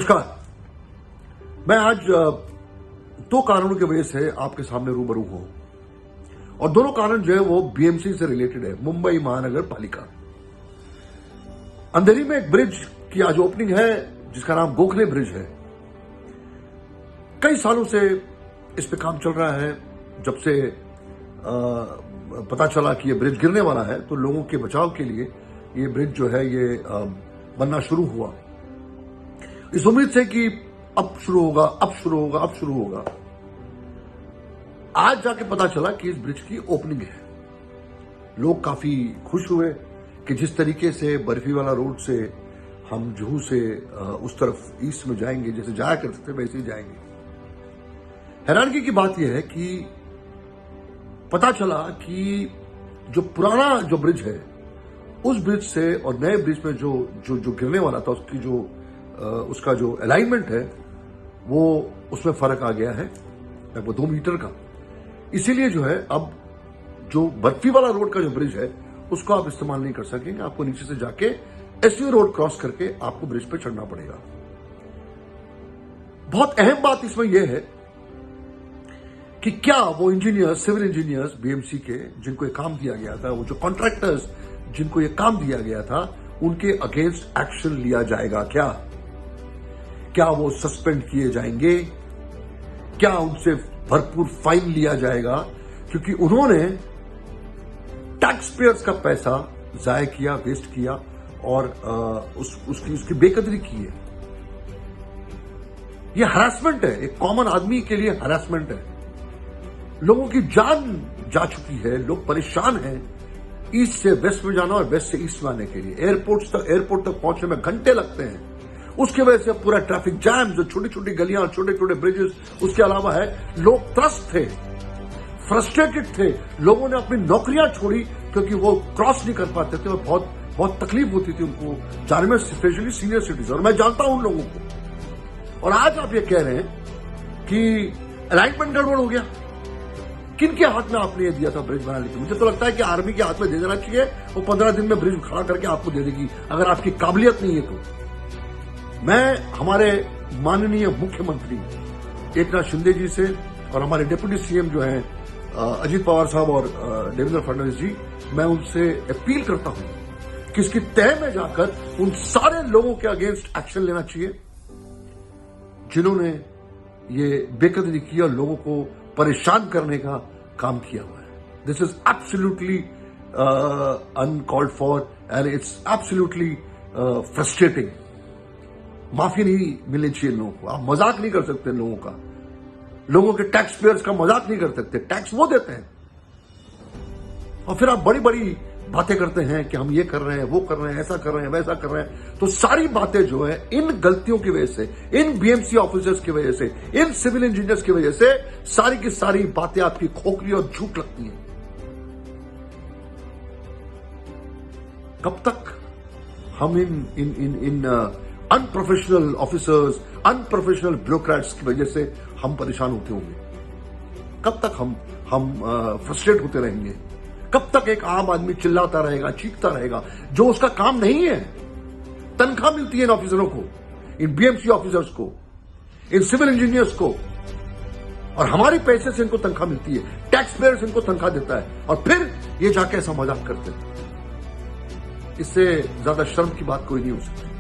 नमस्कार। मैं आज दो कारणों की वजह से आपके सामने रूबरू हूं और दोनों कारण जो है वो बीएमसी से रिलेटेड है, मुंबई महानगर पालिका। अंधेरी में एक ब्रिज की आज ओपनिंग है जिसका नाम गोखले ब्रिज है। कई सालों से इस पे काम चल रहा है। जब से पता चला कि ये ब्रिज गिरने वाला है तो लोगों के बचाव के लिए ये ब्रिज जो है ये बनना शुरू हुआ, इस उम्मीद से कि अब शुरू होगा, अब शुरू होगा, अब शुरू होगा। आज जाके पता चला कि इस ब्रिज की ओपनिंग है। लोग काफी खुश हुए कि जिस तरीके से बर्फी वाला रोड से हम जुहू से उस तरफ ईस्ट में जाएंगे, जैसे जाया करते थे वैसे ही जाएंगे। हैरानगी की बात यह है कि पता चला कि जो पुराना जो ब्रिज है उस ब्रिज से और नए ब्रिज में जो गिरने वाला था उसका जो अलाइनमेंट है वो उसमें फर्क आ गया है लगभग 2 मीटर का। इसीलिए जो है अब जो बर्फी वाला रोड का जो ब्रिज है उसको आप इस्तेमाल नहीं कर सकेंगे। आपको नीचे से जाके एसवी रोड क्रॉस करके आपको ब्रिज पे चढ़ना पड़ेगा। बहुत अहम बात इसमें यह है कि क्या वो इंजीनियर्स, सिविल इंजीनियर्स बीएमसी के जिनको ये काम दिया गया था, वो जो कॉन्ट्रैक्टर्स जिनको ये काम दिया गया था, उनके अगेंस्ट एक्शन लिया जाएगा क्या वो सस्पेंड किए जाएंगे? क्या उनसे भरपूर फाइन लिया जाएगा? क्योंकि उन्होंने टैक्स पेयर्स का पैसा जाया किया, वेस्ट किया और उसकी बेकदरी की है। यह हरासमेंट है, एक कॉमन आदमी के लिए हरासमेंट है। लोगों की जान जा चुकी है, लोग परेशान हैं ईस्ट से वेस्ट में जाना और वेस्ट से ईस्ट में आने के लिए। एयरपोर्ट तक पहुंचने में घंटे लगते हैं। उसकी वजह से पूरा ट्रैफिक जैम, जो छोटी छोटी गलियां, छोटे छोटे ब्रिजेस, उसके अलावा है, लोग त्रस्त थे, फ्रस्ट्रेटेड थे। लोगों ने अपनी नौकरियां छोड़ी क्योंकि वो क्रॉस नहीं कर पाते थे और बहुत तकलीफ होती थी उनको जाने में, स्पेशली सीनियर सिटीजन। और मैं जानता हूं उन लोगों को। और आज आप ये कह रहे हैं कि अलाइनमेंट गड़बड़ हो गया। किनके हाथ में आपने ये दिया था ब्रिज बनाने के? मुझे तो लगता है कि आर्मी के हाथ में दे देना चाहिए। वो 15 दिन में ब्रिज खड़ा करके आपको दे देगी अगर आपकी काबिलियत नहीं है तो। मैं हमारे माननीय मुख्यमंत्री एकनाथ शिंदे जी से और हमारे डिप्टी सीएम जो हैं अजीत पवार साहब और देवेंद्र फडणवीस जी, मैं उनसे अपील करता हूं कि इसकी तह में जाकर उन सारे लोगों के अगेंस्ट एक्शन लेना चाहिए जिन्होंने ये बेकदरी की और लोगों को परेशान करने का काम किया हुआ है। This is absolutely uncalled for and it's absolutely frustrating. माफी नहीं मिलनी चाहिए लोगों को। आप मजाक नहीं कर सकते लोगों का, लोगों के टैक्स पेयर्स का मजाक नहीं कर सकते। टैक्स वो देते हैं और फिर आप बड़ी बड़ी बातें करते हैं कि हम ये कर रहे हैं, वो कर रहे हैं, ऐसा कर रहे हैं, वैसा कर रहे हैं। तो सारी बातें जो है इन गलतियों की वजह से, इन बीएमसी ऑफिसर्स की वजह से, इन सिविल इंजीनियर्स की वजह से सारी की सारी बातें आपकी खोखली और झूठ लगती हैं। कब तक हम इन अनप्रोफेशनल ऑफिसर्स, अनप्रोफेशनल ब्यूरोक्रेट्स की वजह से हम परेशान होते होंगे? कब तक हम फ्रस्ट्रेट होते रहेंगे? कब तक एक आम आदमी चिल्लाता रहेगा, चीखता रहेगा, जो उसका काम नहीं है? तनख्वाह मिलती है इन ऑफिसरों को, इन बीएमसी ऑफिसर्स को, इन सिविल इंजीनियर्स को, और हमारे पैसे से इनको तनख्वाह मिलती है। टैक्स पेयर्स इनको तनख्वाह देता है और फिर ये जाके ऐसा मजाक करते हैं। इससे ज्यादा शर्म की बात कोई नहीं हो सकती।